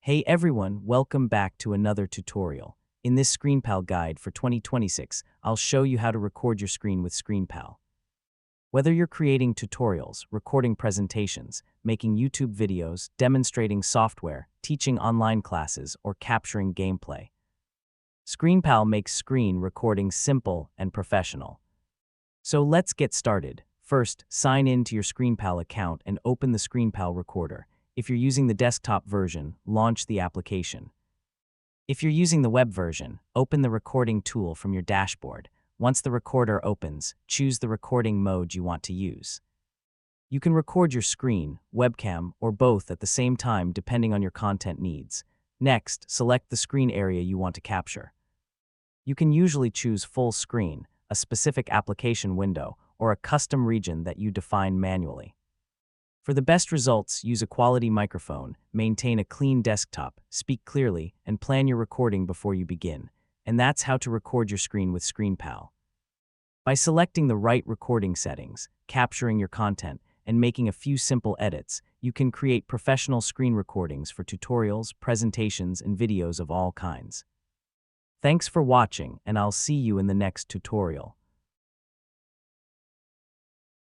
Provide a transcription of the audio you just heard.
Hey everyone, welcome back to another tutorial. In this ScreenPal guide for 2026, I'll show you how to record your screen with ScreenPal. Whether you're creating tutorials, recording presentations, making YouTube videos, demonstrating software, teaching online classes, or capturing gameplay, ScreenPal makes screen recording simple and professional. So let's get started. First, sign in to your ScreenPal account and open the ScreenPal recorder. If you're using the desktop version, launch the application. If you're using the web version, open the recording tool from your dashboard. Once the recorder opens, choose the recording mode you want to use. You can record your screen, webcam, or both at the same time depending on your content needs. Next, select the screen area you want to capture. You can usually choose full screen, a specific application window, or a custom region that you define manually. For the best results, use a quality microphone, maintain a clean desktop, speak clearly, and plan your recording before you begin. And that's how to record your screen with ScreenPal. By selecting the right recording settings, capturing your content, and making a few simple edits, you can create professional screen recordings for tutorials, presentations, and videos of all kinds. Thanks for watching, and I'll see you in the next tutorial.